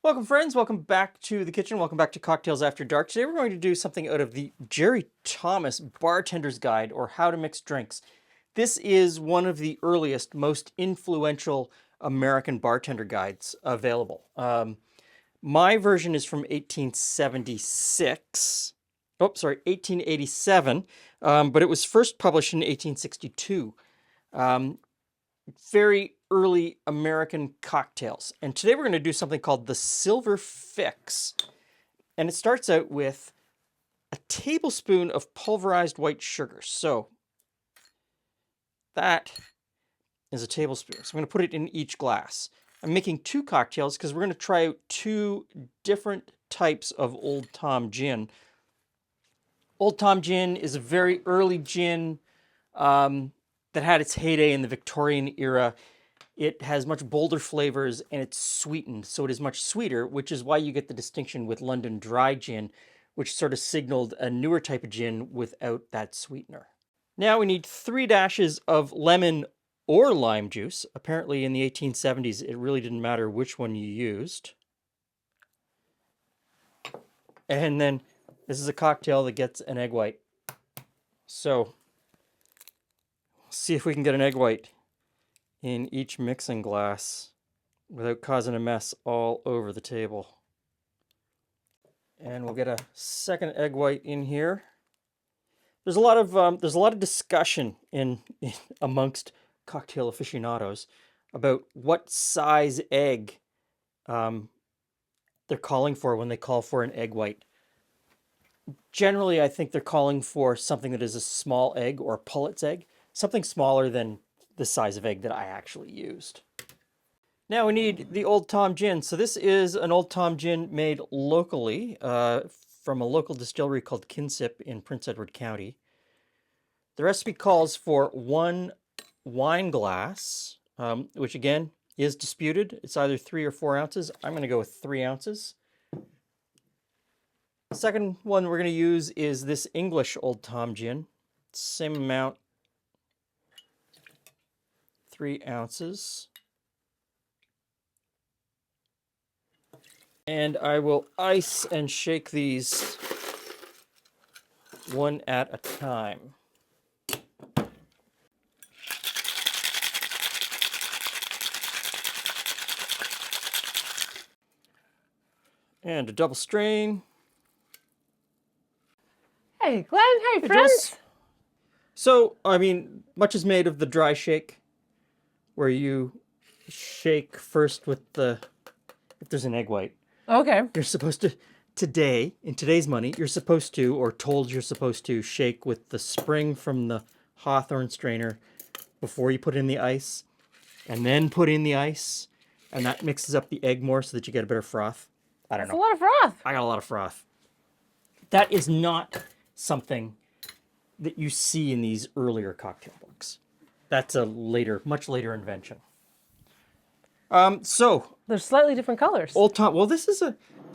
Welcome friends, welcome back to the kitchen, welcome back to Cocktails After Dark. Today we're going to do something out of the Jerry Thomas Bartender's Guide, or How to Mix Drinks. This is one of the earliest, most influential American bartender guides available. My version is from 1876. Oh, sorry, 1887, but it was first published in 1862. Very early American cocktails. And today we're going to do something called the Silver Fiz. And it starts out with a tablespoon of pulverized white sugar. So that is a tablespoon. So I'm going to put it in each glass. I'm making two cocktails because we're going to try out two different types of Old Tom gin. Old Tom gin is a very early gin that had its heyday in the Victorian era. It has much bolder flavors and it's sweetened, so it is much sweeter, which is why you get the distinction with London dry gin, which sort of signaled a newer type of gin without that sweetener. Now we need 3 dashes of lemon or lime juice. Apparently in the 1870s, it really didn't matter which one you used. And then this is a cocktail that gets an egg white. So see if we can get an egg white in each mixing glass without causing a mess all over the table. And we'll get a second egg white in here. There's a lot of discussion in amongst cocktail aficionados about what size egg they're calling for when they call for an egg white. Generally, I think they're calling for something that is a small egg or a pullet's egg, something smaller than the size of egg that I actually used. Now we need the Old Tom gin. So this is an Old Tom gin made locally from a local distillery called Kinsip in Prince Edward County. The recipe calls for 1 wine glass, which again is disputed. It's either 3 or 4 ounces. I'm going to go with 3 ounces. The second one we're going to use is this English Old Tom gin. Same amount. 3 ounces. And I will ice and shake these one at a time. And a double strain. Hey, Glenn. Hey, friends. So, I mean, much is made of the dry shake, where you shake first with the, if there's an egg white. Okay. You're supposed to, in today's money, you're supposed to, or told you're supposed to, shake with the spring from the Hawthorne strainer before you put in the ice, and then put in the ice, and that mixes up the egg more so that you get a better froth. I don't know. That's a lot of froth. I got a lot of froth. That is not something that you see in these earlier cocktail books. That's a later, much later invention. So They're slightly different colors. Old Tom. Well, this is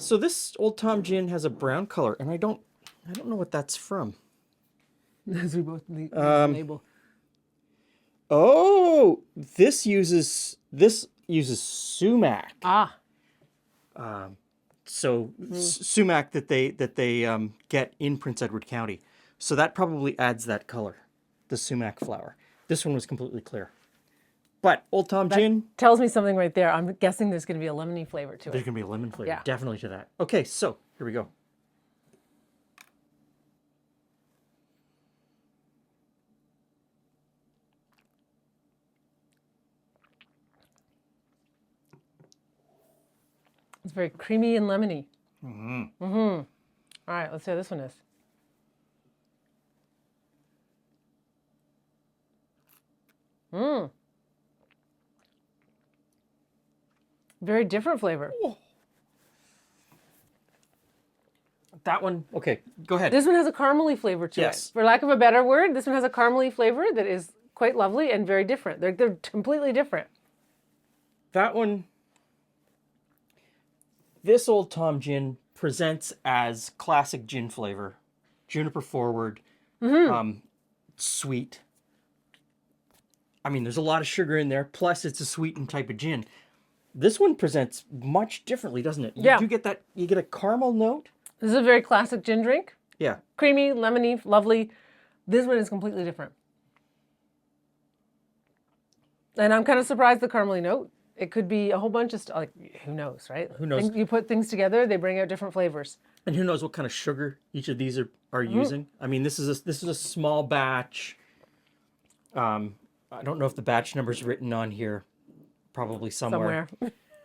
this Old Tom gin has a brown color, and I don't know what that's from. As we both need the label. Oh, this uses sumac. Ah. Sumac that they get in Prince Edward County. So that probably adds that color, the sumac flower. This one was completely clear. But Old Tom gin Tells me something right there. I'm guessing there's going to be a lemony flavor to there's it. going to be a lemon flavor, Yeah. definitely to that. Okay, so here we go. It's very creamy and lemony. Mm-hmm. All right, let's see how this one is. Very different flavor. Oh. That one, okay, go ahead. This one has a caramely flavor to Yes. it. For lack of a better word, this one has a caramely flavor that is quite lovely and very different. They're completely different. That one, this Old Tom gin presents as classic gin flavor. Juniper forward, sweet. I mean, there's a lot of sugar in there, plus it's a sweetened type of gin. This one presents much differently, doesn't it? You Yeah. do get that, you get a caramel note. This is a very classic gin drink. Yeah. Creamy, lemony, lovely. This one is completely different. And I'm kind of surprised the caramely note. It could be a whole bunch of stuff. Like, who knows, right? Who knows? You put things together, they bring out different flavors. And who knows what kind of sugar each of these are using. I mean, this is a small batch. I don't know if the batch number is written on here. Probably somewhere.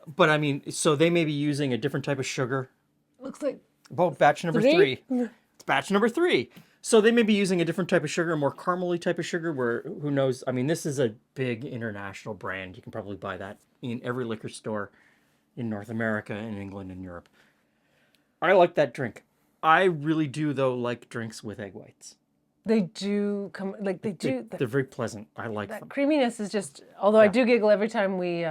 But I mean, so they may be using a different type of sugar. Looks like About batch number 3. It's batch number 3. So they may be using a different type of sugar, a more caramely type of sugar, where who knows? I mean, this is a big international brand. You can probably buy that in every liquor store in North America and England and Europe. I like that drink. I really do, though, like drinks with egg whites. they do come, like they do. They're very pleasant. I like That them. creaminess is just, although I do giggle every time we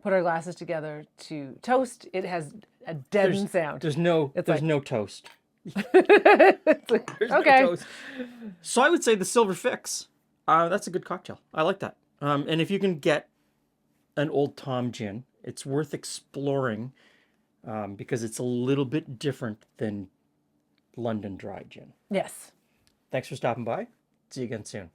put our glasses together to toast, it has a deadened sound. There's no like- no toast. It's like, There's no okay. toast. So I would say the Silver Fix. That's a good cocktail. I like that. And if you can get an Old Tom gin, it's worth exploring because it's a little bit different than London dry gin. Yes. Thanks for stopping by. See you again soon.